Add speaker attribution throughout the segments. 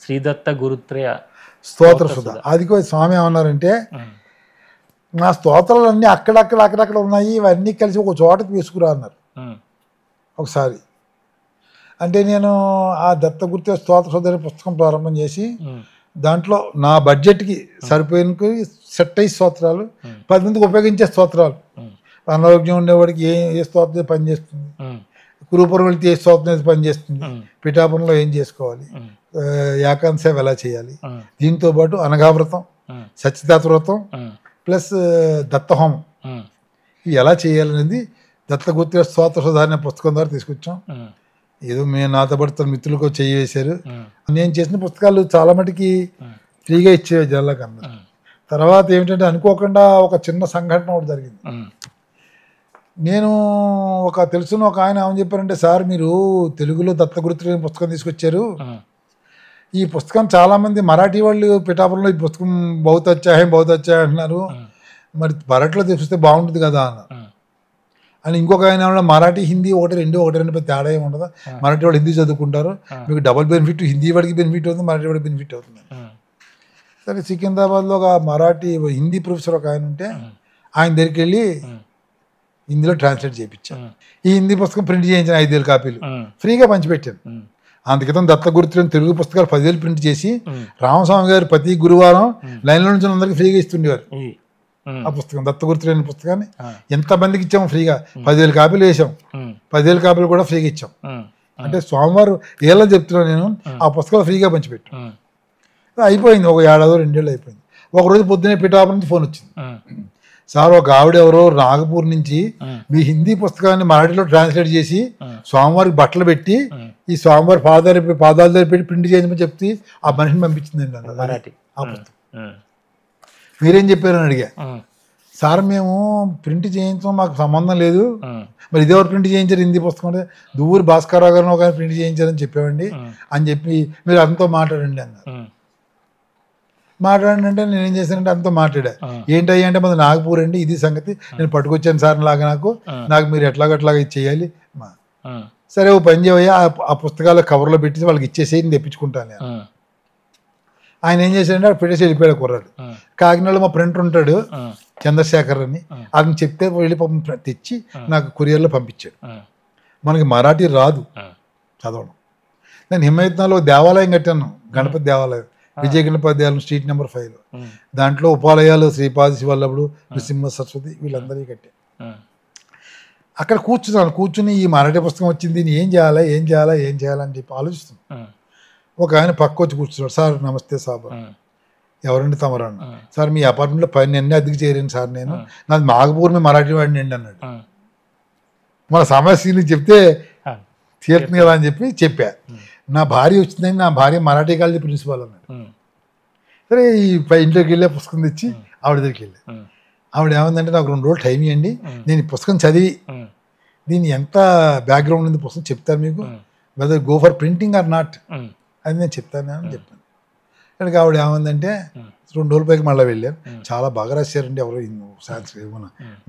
Speaker 1: శ్రీదత్త గురుత్రయ
Speaker 2: స్తోత్ర సుధ. అది స్వామి ఏమన్నారంటే నా స్తోత్రాలన్నీ అక్కడక్కడ ఉన్నాయి, ఇవన్నీ కలిసి ఒక చోట తీసుకురా అన్నారు ఒకసారి. అంటే నేను ఆ దత్తగురుత్రయ స్తోత్ర సుధ అనే పుస్తకం ప్రారంభం చేసి దాంట్లో నా బడ్జెట్కి సరిపోయిన సెట్ అయ్యి స్తోత్రాలు, 10 మందికి ఉపయోగించే స్తోత్రాలు, అనారోగ్యం ఉండేవాడికి ఏ స్తోత్రం పనిచేస్తుంది, కురుపురం వెళ్తే ఏ స్తోత్రం పనిచేస్తుంది, పిఠాపురంలో ఏం చేసుకోవాలి, ఏకాంత సేవ ఎలా చేయాలి, దీంతో పాటు అనఘావ్రతం, సత్యదాత వ్రతం ప్లస్ దత్తహోమం ఇవి ఎలా చేయాలనేది దత్తగురుత్రయ స్తోత్ర సుధ అనే పుస్తకం ద్వారా తీసుకొచ్చాం. ఏదో మేము నాతో పడుతున్న మిత్రులకు చెయ్యి వేశారు. నేను చేసిన పుస్తకాలు చాలా మటుకి ఫ్రీగా ఇచ్చేవి జనాలకు అందరూ. తర్వాత ఏమిటంటే అనుకోకుండా ఒక చిన్న సంఘటన ఒకటి జరిగింది. నేను తెలుసున్న ఒక ఆయన ఏమని చెప్పారంటే, సార్ మీరు తెలుగులో దత్తగురుత్రయ పుస్తకం తీసుకొచ్చారు, ఈ పుస్తకం చాలామంది మరాఠీ వాళ్ళు పిఠాపురంలో ఈ పుస్తకం బహుత్ అచ్చాయి అంటున్నారు, మరి మరాఠీలో తీసుకొస్తే బాగుంటుంది కదా అన్నారు. అని ఇంకొక ఆయన మరాఠీ హిందీ ఒకటి రెండు పెద్ద తేడా ఏమి ఉండదు, మరాఠీ వాడు హిందీ చదువుకుంటారు, మీకు డబుల్ బెనిఫిట్, హిందీ వాడికి బెనిఫిట్ అవుతుంది, మరాఠీ వాడికి బెనిఫిట్ అవుతుంది. సరే సికింద్రాబాద్లో ఒక హిందీ ప్రొఫెసర్ ఒక ఆయన ఉంటే ఆయన దగ్గరికి వెళ్ళి హిందీలో ట్రాన్స్లేట్ చేయించాను. ఈ హిందీ పుస్తకం ప్రింట్ చేయించిన 5,000 కాపీలు ఫ్రీగా పంచిపెట్టాను. అందుకితం దత్తగురుత్రయం తెలుగు పుస్తకాలు 10,000 ప్రింట్ చేసి రామస్వామి గారు ప్రతి గురువారం లైన్లో నుంచి అందరికీ ఫ్రీగా ఇస్తుండేవారు. ఆ పుస్తకం దత్తగురుత్రయం పుస్తకాన్ని ఎంతమందికి ఇచ్చాము ఫ్రీగా, 10,000 కాపీలు వేసాం, 10,000 కాపీలు కూడా ఫ్రీగా ఇచ్చాం. అంటే స్వామివారు ఏళ్ళని చెప్తున్నాను నేను, ఆ పుస్తకాలు ఫ్రీగా పంచిపెట్టాను. అయిపోయింది, ఒక 2 ఏళ్ళు అయిపోయింది. ఒకరోజు పొద్దున్నే పిఠాపురం నుంచి ఫోన్ వచ్చింది, సార్ ఒక ఆవిడ ఎవరో నాగపూర్ నుంచి మీ హిందీ పుస్తకాన్ని మరాఠీలో ట్రాన్స్లేట్ చేసి స్వామివారికి బట్టలు పెట్టి ఈ స్వామివారి పాదాల దగ్గర పెట్టి ప్రింట్ చేయమని చెప్తే ఆ మనిషిని పంపించిందండి మరాఠీ ఆ పుస్తకం. మీరేం చెప్పారని అడిగా. సార్ మేము ప్రింట్ చేయించడం మాకు సంబంధం లేదు, మరి ఇదేవారు ప్రింట్ చేయించారు హిందీ పుస్తకం అంటే దువ్వూరి భాస్కరరావు గారిని ఒక ప్రింట్ చేయించారని చెప్పామండి అని చెప్పి మీరు అంతా మాట్లాడండి అన్నారు. మాట్లాడండి అంటే నేనేం చేశానంటే అంతా మాట్లాడా. ఏంటయ్యా అంటే మాది నాగపూర్ అండి, ఇది సంగతి, నేను పట్టుకొచ్చాను సార్ లాగా, నాకు మీరు ఎట్లాగట్లాగా ఇది చేయాలి. సరే ఓ పని చేయవయ్యా, ఆ పుస్తకాలు కవర్లో పెట్టి వాళ్ళకి ఇచ్చేసి నేను తెప్పించుకుంటాను నేను. ఆయన ఏం చేశాడంటే అక్కడ పెట్టేసి వెళ్ళిపోయాడు కుర్రాడు. కాకినాడలో మా ప్రింటర్ ఉంటాడు చంద్రశేఖర్ అని, అతను చెప్తే వెళ్ళి తెచ్చి నాకు కొరియర్లో పంపించాడు. మనకి మరాఠీ రాదు చదవడం. నేను హిమయత్నాలో దేవాలయం కట్టాను, గణపతి దేవాలయం, విజయ గణపతి దేవాలయం, స్ట్రీట్ నెంబర్ 5లో. దాంట్లో ఉపాలయాలు శ్రీపాద శివల్లభుడు, నృసింహ సరస్వతి వీళ్ళందరికీ కట్టాను. అక్కడ కూర్చుని ఈ మరాఠీ పుస్తకం వచ్చింది, ఏం చేయాలని చెప్పి ఆలోచిస్తున్నాను. ఒక ఆయన పక్క వచ్చి కూర్చున్నాడు, సార్ నమస్తే సాబ్, ఎవరండి తమరన్న, సార్ మీ అపార్ట్మెంట్లో పైన ఎన్ని అద్దెకి చేరాను సార్, నేను నాది నాగపూర్ మీ మరాఠీ వాడిని అండి అన్నాడు. మన సమస్యని చెప్తే తీరుతుంది కదా అని చెప్పా. నా భార్య వచ్చిందని, నా భార్య మరాఠీ కాలేజీ ప్రిన్సిపాల్ అన్నాడు. సరే ఈ ఇంట్లోకి వెళ్ళే పుస్తకం తెచ్చి ఆవిడ దగ్గరికి వెళ్ళా. ఆవిడ ఏమందంటే నాకు 2 రోజులు టైం ఇవ్వండి, నేను ఈ పుస్తకం చదివి దీని ఎంత బ్యాక్గ్రౌండ్ ఉంది పుస్తకం చెప్తాను మీకు, whether go for printing or not అది నేను చెప్తాను అని చెప్పాను. ఇక్కడికి ఆవిడ ఏమందంటే 2 రోజుల పైకి మళ్ళీ వెళ్ళాను, చాలా బాగా రాశారండి ఎవరు సాంస్క్రిట్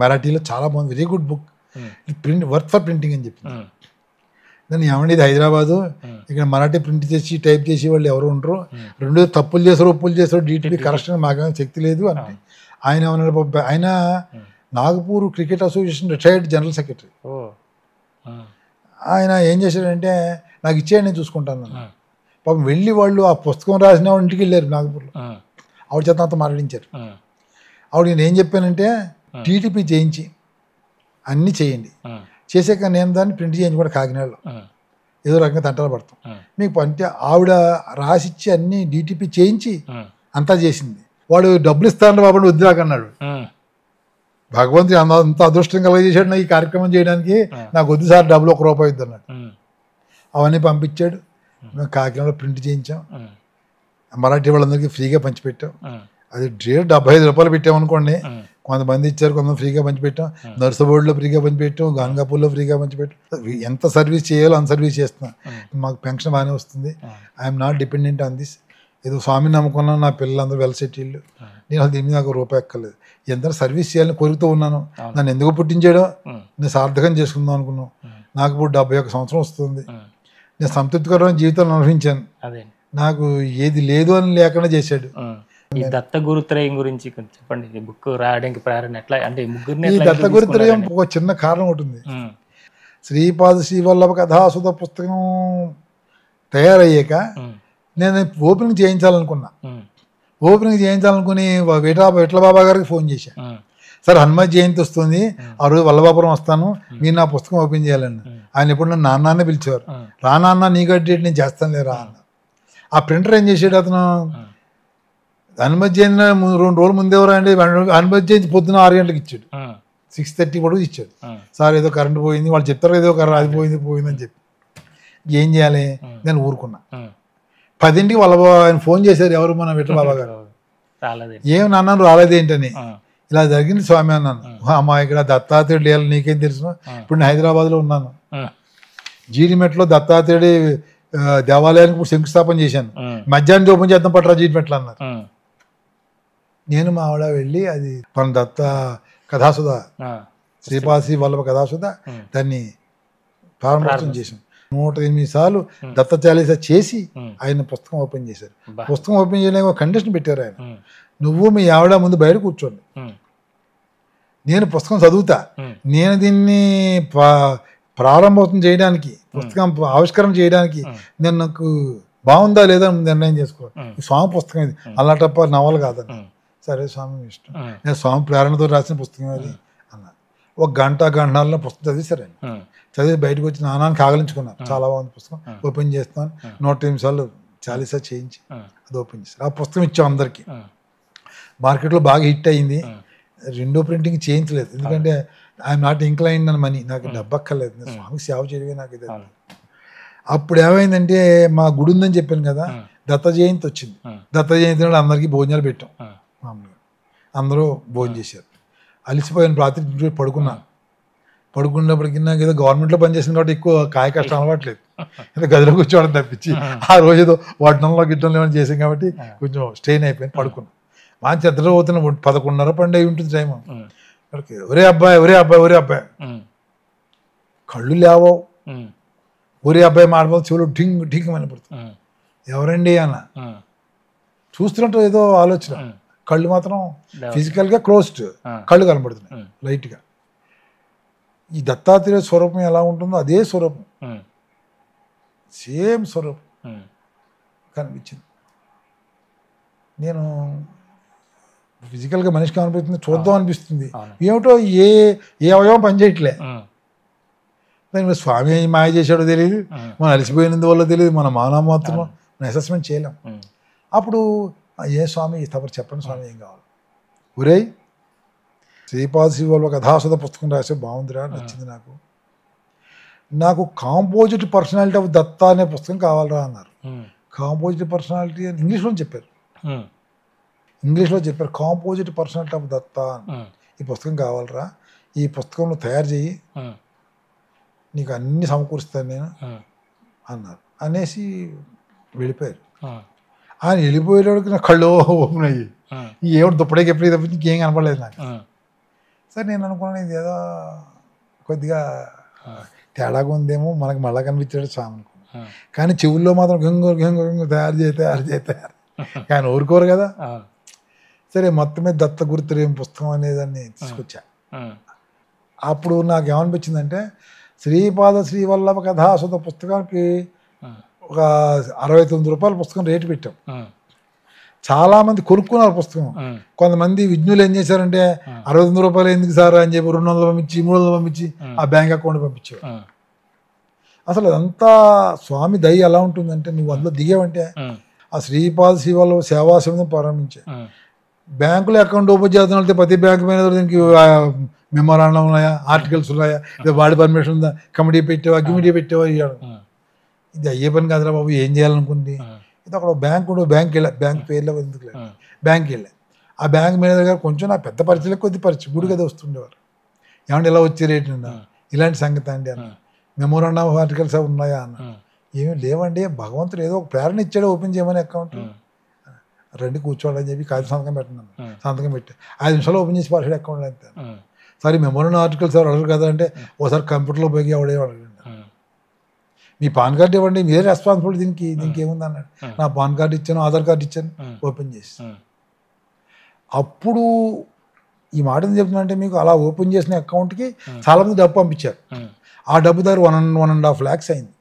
Speaker 2: మరాఠీలో చాలా బాగుంది, very good book, print work for printing అని చెప్పింది. నేను ఏమండి ఇది హైదరాబాదు, ఇక్కడ మరాఠీ ప్రింట్ చేసి టైప్ చేసి వాళ్ళు ఎవరు ఉండరు, 2 తప్పులు చేశారు ఒప్పులు చేశారు, DTP కరెక్షన్ మాకేమో శక్తి లేదు అంటే. ఆయన ఏమన్నాడు, ఆయన Nagpur cricket association retired general secretary. ఆయన ఏం చేశాడంటే నాకు ఇచ్చేయండి నేను చూసుకుంటాను. పాపం వెళ్ళి వాళ్ళు ఆ పుస్తకం రాసిన వాళ్ళు ఇంటికి వెళ్ళారు నాగపూర్లో, ఆవిడ చేత అంతా మాట్లాడించారు. ఆవిడ నేను ఏం చెప్పానంటే TTP చేయించి అన్నీ చేయండి, చేసాక నేను దాన్ని ప్రింట్ చేయించి కూడా కాకినాడలో ఏదో రకంగా తంటాలు పడతాం మీకు అంటే. ఆవిడ రాసిచ్చి అన్ని DTP చేయించి అంతా చేసింది. వాడు డబ్బులు ఇస్తాను బాబు వద్దురాకన్నాడు. భగవంతుడు అంత అదృష్టం కలిగజేశాడు నా ఈ కార్యక్రమం చేయడానికి, నాకు వద్దు సార్ డబ్బులు ₹1 వద్దు అన్నాడు. అవన్నీ పంపించాడు, మేము కాకినాడలో ప్రింట్ చేయించాం, మరాఠీ వాళ్ళందరికీ ఫ్రీగా పంచిపెట్టాం. అది రేట్ ₹75 పెట్టామనుకోండి, కొంతమంది ఇచ్చారు, కొంతమంది ఫ్రీగా పంచిపెట్టాం, నర్సబోర్డులో ఫ్రీగా పంచిపెట్టాం, గాన్గాపూర్లో ఫ్రీగా పంచిపెట్టాం. ఎంత సర్వీస్ చేయాలో అంత సర్వీస్ చేస్తున్నాం, మాకు పెన్షన్ బాగానే వస్తుంది. I'm not dependent on this. ఏదో స్వామిని నమ్ముకున్నాను, నా పిల్లలందరూ వెల్ సెటిల్డ్, నేను అసలు దీని మీద నాకు ₹1 ఎక్కలేదు. ఎంత సర్వీస్ చేయాలని కోరుతూ ఉన్నాను, నన్ను ఎందుకు పుట్టించాడో నేను సార్థకం చేసుకుందాం అనుకున్నాను. నాకు ఇప్పుడు 71 సంవత్సరం వస్తుంది, నేను సంతృప్తికరమైన జీవితాన్ని అనుభవించాను. నాకు ఏది లేదు అని లేకుండా చేశాడు.
Speaker 1: ఈ దత్త గురుత్రయం గురించి కొంచెం చెప్పండి. ఈ బుక్ రాయడానికి ప్రేరణ ఎట్లా, అంటే ముగ్గురిని
Speaker 2: ఈ దత్త గురుత్రయం ఒక చిన్న కారణం ఉంటుంది. శ్రీపాద శ్రీవల్లభ కథాసుధ పుస్తకం తయారయ్యాక నేను ఓపెనింగ్ చేయించాలనుకున్నా. ఓపెనింగ్ చేయించాలనుకుని విట్ల బాబా గారికి ఫోన్ చేశాను. సార్ హనుమత్ జయంతి వస్తుంది, ఆ రోజు వల్లభాపురం వస్తాను, మీరు నా పుస్తకం ఓపెన్ చేయాలండి. ఆయన ఎప్పుడు నన్ను నాన్నే పిలిచేవారు. రా నాన్న, నీ డేట్ నేను చేస్తాను లేరా అన్న. ఆ ప్రింటర్ ఏం చేసాడు, అతను హనుమత్ జయంతి 2 రోజుల ముందే రండి, హనుమత్ జయంతి పొద్దున 6 గంటలకు ఇచ్చాడు. 6:30 పడుకు ఇచ్చాడు. సార్ ఏదో కరెంట్ పోయింది, వాళ్ళు చెప్తారు ఏదో అది పోయిందని చెప్పి ఏం చేయాలి, నేను ఊరుకున్నా. 10ంటికి ఆయన ఫోన్ చేశారు, ఎవరు మన విట్ల బాబా గారు. ఏం నాన్న రాలేదేంటని. ఇలా జరిగింది స్వామి అన్నాను. అమ్మా ఇక్కడ దత్తాత్రేయుడు లేయాలి, నీకేం తెలుసు, ఇప్పుడు నేను హైదరాబాద్లో ఉన్నాను, జీడిమెట్లో దత్తాత్రేయుడి దేవాలయానికి శంకుస్థాపన చేశాను, మధ్యాహ్నం ఓపెన్ చేద్దాం పట్టరా జీడిమెట్లు అన్నారు. నేను మా ఆవిడ వెళ్ళి అది మన దత్త కథాసుధ శ్రీపాద శ్రీ వల్లభ కథాసుధ దాన్ని ప్రారంభోత్సవం చేశాం. 108 సార్లు దత్త చాలీస చేసి ఆయన పుస్తకం ఓపెన్ చేశారు. పుస్తకం ఓపెన్ చేయడానికి ఒక కండిషన్ పెట్టారు ఆయన, నువ్వు మీ ఆవిడ ముందు బయట కూర్చోండి, నేను పుస్తకం చదువుతా, నేను దీన్ని ప్రారంభోత్సవం చేయడానికి పుస్తకం ఆవిష్కరణ చేయడానికి నేను నాకు బాగుందా లేదా నిర్ణయం చేసుకోవాలి. స్వామి పుస్తకం ఇది, అలాంటప్ప నవల కాదని. సరే స్వామి ఇష్టం, నేను స్వామి ప్రేరణతో రాసిన పుస్తకం అది అన్నా. 1 గంటన్నరలో పుస్తకం చదివేశారండి. చదివి బయటకు వచ్చి నాన్నకి ఆగలించుకున్నాను, చాలా బాగుంది పుస్తకం, ఓపెన్ చేస్తాను. 108 సార్లు చాలీసా చేయించి అది ఓపెన్ చేశారు. ఆ పుస్తకం ఇచ్చాం అందరికి. మార్కెట్లో బాగా హిట్ అయింది. 2వ ప్రింటింగ్ చేయించలేదు, ఎందుకంటే ఐఎమ్ నాట్ ఇంక్లైన్డ్ అని మనీ, నాకు డబ్బక్కర్లేదు, నేను స్వామికి సేవ చేయడమే నాకు ఇది. అప్పుడు ఏమైందంటే మా గుడి ఉందని చెప్పాను కదా, దత్త జయంతి వచ్చింది. దత్త జయంతి నాడు అందరికీ భోజనాలు పెట్టాం. మామూలుగా అందరూ భోజనం చేశారు. అలిసిపోయాను, రాత్రి పడుకున్నప్పటికీ నాకు ఏదో గవర్నమెంట్లో పనిచేసిన కాబట్టి ఎక్కువ కాయ కష్టం అలవాట్లేదు, ఏదో గదిలో కూర్చోవడం తప్పించి. ఆ రోజు ఏదో వడ్డంలో గిడ్డంలో ఏమైనా చేసాం కాబట్టి కొంచెం స్ట్రెయిన్ అయిపోయింది, పడుకున్నాను. మంచి నిద్ర పోతున్నా, 11:30 12 అయి ఉంటుంది టైం. ఒరే అబ్బాయి కళ్ళు లేవో, ఒరే అబ్బాయి మాట్లాడుతూ చెవులు ఢింగ్ ఢింగ్ అని పడుతుంది. ఎవరండి అన్న చూస్తున్నట్టు ఏదో ఆలోచన, కళ్ళు మాత్రం ఫిజికల్గా క్లోజ్డ్, కళ్ళు కనబడుతున్నాయి లైట్గా. ఈ దత్తాత్రేయ స్వరూపం ఎలా ఉంటుందో అదే స్వరూపం, సేమ్ స్వరూపం కనిపించింది. నేను ఫిజికల్గా మనిషికి అనిపిస్తుంది, చూద్దాం అనిపిస్తుంది, ఏమిటో ఏ అవయవం పనిచేయట్లే. దాని స్వామి మాయ చేశాడో తెలియదు, మనం అలసిపోయినందు వల్ల తెలియదు, మన మానవ మాత్రం అసెస్మెంట్ చేయలేం. అప్పుడు ఏ స్వామి తప్పని చెప్పండి స్వామి ఏం కావాలి. ఒరే శ్రీపాద శ్రీవల్లభ కథాసుధ పుస్తకం రాసే బాగుందిరా, నచ్చింది నాకు కాంపోజిట్ పర్సనాలిటీ ఆఫ్ దత్త అనే పుస్తకం కావాలరా అన్నారు. కాంపోజిట్ పర్సనాలిటీ అని ఇంగ్లీష్లో చెప్పారు, కాంపోజిట్ పర్సనాలిటీ ఆఫ్ దత్త ఈ పుస్తకం కావాలరా, ఈ పుస్తకంలో తయారు చెయ్యి, నీకు అన్ని సమకూరుస్తాను నేను అన్నారు. అనేసి వెళ్ళిపోయారు. ఆయన వెళ్ళిపోయేటోడికి నా కళ్ళు ఓపెన్ అయ్యి, ఏమిటి దుప్పటికి ఎప్పుడు తప్పించి ఇంకేం కనపడలేదు నాకు. సరే నేను అనుకున్నాను ఇది ఏదో కొద్దిగా తేడాగా ఉందేమో, మనకు మళ్ళా కనిపించాడు స్వామి అనుకున్నాను. కానీ చెవుల్లో మాత్రం గంగు తయారు చేయి కానీ ఊరుకోరు కదా. సరే మొత్తం మీద దత్త గురుత్రయం పుస్తకం అనేదాన్ని తీసుకొచ్చా. అప్పుడు నాకు ఏమనిపించిందంటే, శ్రీపాద శ్రీవల్లభ కథాసుధ పుస్తకానికి ఒక 69 రూపాయల పుస్తకం రేటు పెట్టాం. చాలా మంది కొనుక్కున్నారు పుస్తకం. కొంతమంది విజ్ఞులు ఏం చేశారంటే 69 రూపాయలు ఎందుకు సార్ అని చెప్పి 200 పంపించి 300 పంపించి ఆ బ్యాంక్ అకౌంట్ పంపించారు. అసలు అదంతా స్వామి దయ ఎలా ఉంటుందంటే, నువ్వు అందులో దిగావంటే ఆ శ్రీపాద శ్రీవల్లభ సేవా సమితిని ప్రారంభించా. బ్యాంకులో అకౌంట్ ఓపెన్ చేస్తున్న ప్రతి బ్యాంకు మీద దీనికి మెమోరాండం ఉన్నాయా, ఆర్టికల్స్ ఉన్నాయా, వాడి పర్మిషన్ ఉందా, కమిటీ పెట్టావా, కమిటీ పెట్టావా ఇవ్వడం. ఇది అయ్యే పని కాదురా బాబు, ఏం చేయాలనుకుంది. ఇది అక్కడ బ్యాంక్ వెళ్ళా, బ్యాంక్ పేర్లో ఎందుకు బ్యాంక్కి వెళ్ళా. ఆ బ్యాంక్ మేనేజర్ గారు కొంచెం నా పెద్ద పరిచయం, కొద్ది పరిచయం, గుడి కదా వస్తుండేవారు. ఏమంటే ఇలా వచ్చే రేటు అన్న, ఇలాంటి సంగతి అండి అన్న, మెమోరాండం ఆఫ్ ఆర్టికల్స్ ఉన్నాయా అన్న. ఏమీ లేవండి, భగవంతుడు ఏదో ఒక ప్రేరణ ఇచ్చాడు ఓపెన్ చేయమని అకౌంట్, రండి కూర్చోవాలని చెప్పి కాదు సంతకం పెట్టినాను. సంతకం పెట్టి 5 నిమిషాలు ఓపెన్ చేసి పారేసాడు అకౌంట్ అంతే. సరే మెమోరాండం ఆర్టికల్స్ ఎవరు అడగరు కదా అంటే, ఒకసారి కంప్యూటర్లో పోయి ఎవడే అడగండి. మీ పాన్ కార్డు ఇవ్వండి, మీరే రెస్పాన్సిబిలిటీ దీనికి ఏముంది అన్నాడు. నా పాన్ కార్డు ఇచ్చాను, ఆధార్ కార్డు ఇచ్చాను, ఓపెన్ చేసి. అప్పుడు ఈ మాట ఎందుకు చెప్తున్నా అంటే, మీకు అలా ఓపెన్ చేసిన అకౌంట్కి చాలామంది డబ్బు పంపించారు. ఆ డబ్బు దగ్గర 1.5 lakhs అయింది.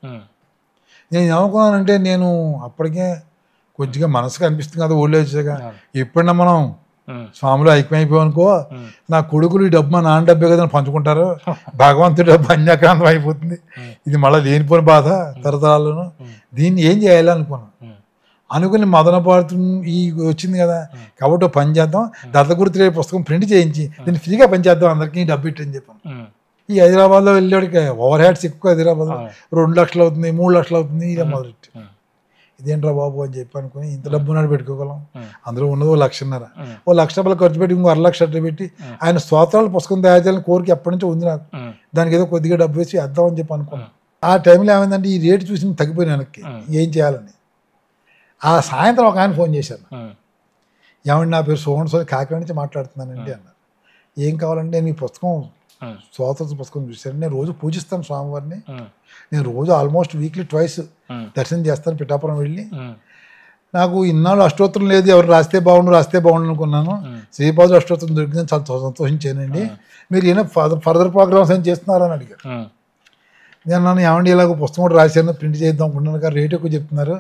Speaker 2: నేను ఏమనుకున్నానంటే, నేను అప్పటికే కొద్దిగా మనసుకు అనిపిస్తుంది కదా ఓల్డ్ ఏజ్గా, ఎప్పుడన్నా మనం స్వామిలో ఐక్యమైపోయాం అనుకో, నా కొడుకులు ఈ డబ్బు మా నాన్న డబ్బే కదా పంచుకుంటారు, భగవంతుడి డబ్బు అన్యాక్రాంతం అయిపోతుంది, ఇది మళ్ళీ లేనిపోయిన బాధ తరతరాలను, దీన్ని ఏం చేయాలి అనుకున్నాను. అనుకుని మదన పాడుతూ ఈ వచ్చింది కదా, కాబట్టి పని చేద్దాం, దత్తగురుత్రేయ పుస్తకం ప్రింట్ చేయించి దీన్ని ఫ్రీగా పని చేద్దాం, అందరికీ డబ్బు ఇట్టని చెప్పాను. ఈ హైదరాబాద్లో వెళ్ళేవాడికి ఓవర్ హ్యాడ్స్ ఎక్కువ, హైదరాబాద్లో 2 లక్షలు అవుతుంది, 3 లక్షలు అవుతుంది, ఇదే మొదలెట్టి ఇదేంట్రా బాబు అని చెప్పి అనుకుని, ఇంత డబ్బు నాడు పెట్టుకోగలం, అందులో ఉన్నది 1.5 లక్ష రూపాయలు ఖర్చు పెట్టి ఇంకో 1.5 లక్ష పెట్టి ఆయన స్తోత్రాలు పుస్తకం తయారు చేయాలని కోరిక ఎప్పటి నుంచో ఉంది నాకు. దానికి ఏదో కొద్దిగా డబ్బు వేసి వేద్దామని చెప్పి అనుకున్నాను. ఆ టైంలో ఏమైందంటే, ఈ రేటు చూసి తగ్గిపోయిన వెనక్కి ఏం చేయాలని. ఆ సాయంత్రం ఒక ఆయన ఫోన్ చేశాను, ఏమండి నా పేరు సోహన్ కాకినాడ నుంచి మాట్లాడుతున్నానండి అన్నారు. ఏం కావాలంటే, నేను ఈ పుస్తకం స్వాతంత్ర పుస్తకం చూశాను, నేను రోజు పూజిస్తాను స్వామివారిని, నేను రోజు ఆల్మోస్ట్ వీక్లీ 2 దర్శనం చేస్తాను పిఠాపురం వెళ్ళి, నాకు ఇన్నాళ్ళు అష్టోత్తరం లేదు, ఎవరు రాస్తే బాగుండు అనుకున్నాను, శ్రీపాదులు అష్టోత్తరం దొరికిందని చాలా సంతోషించానండి, మీరు ఏమైనా ఫర్దర్ ప్రోగ్రామ్స్ ఏం చేస్తున్నారని అడిగారు. నేను నన్ను ఏమండి ఇలాగ పుస్తకం కూడా రాశాను, ప్రింట్ చేద్దాం అనుకుంటున్నాను కానీ రేట్ ఎక్కువ చెప్తున్నారు,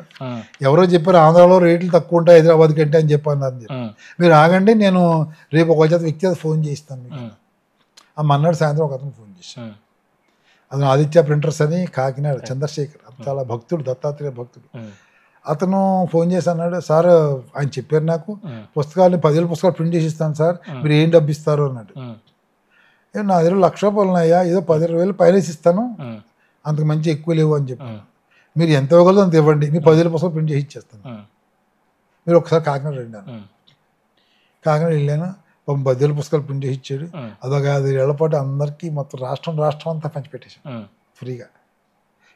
Speaker 2: ఎవరో చెప్పారు ఆంధ్రాలో రేట్లు తక్కువ ఉంటాయి హైదరాబాద్ కంటే అని చెప్పన్నారు. మీరు ఆగండి, నేను రేపు ఒక వ్యక్తి ఫోన్ చేస్తాను మీకు. ఆ మన్నాడు సాయంత్రం ఒక అతను ఫోన్ చేశాను, అతను ఆదిత్య ప్రింటర్స్ అని కాకినాడ, చంద్రశేఖర్, చాలా భక్తుడు, దత్తాత్రేయ భక్తుడు. అతను ఫోన్ చేసి అన్నాడు, సార్ ఆయన చెప్పారు నాకు పుస్తకాలు 10,000 పుస్తకాలు ప్రింట్ చేసి ఇస్తాను సార్, మీరు ఏం డబ్బు ఇస్తారు అన్నాడు. నా దగ్గర 1,00,000 రూపాయలు ఉన్నాయా, ఏదో 10,000 పైన ఇస్తాను, అంతకు మంచి ఎక్కువ లేవు అని చెప్పాను. మీరు ఎంత ఇవ్వగలదో అంత ఇవ్వండి, మీ 10,000 పుస్తకాలు ప్రింట్ చేసి ఇచ్చేస్తాను, మీరు ఒకసారి కాకినాడ రండి అన్నాను. కాకినాడ వెళ్ళాను, 10,000 పుస్తకాలు ప్రింట్ చేసి ఇచ్చాడు. అదొక 5 ఏళ్ల పాటు అందరికీ మొత్తం రాష్ట్రం అంతా పంచిపెట్టేశాడు ఫ్రీగా,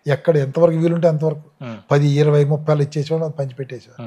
Speaker 2: ఎక్కడ ఎంతవరకు వీలుంటే అంతవరకు 10, 20, 30 ఇచ్చేసేవాడు, అది పంచిపెట్టేసాడు.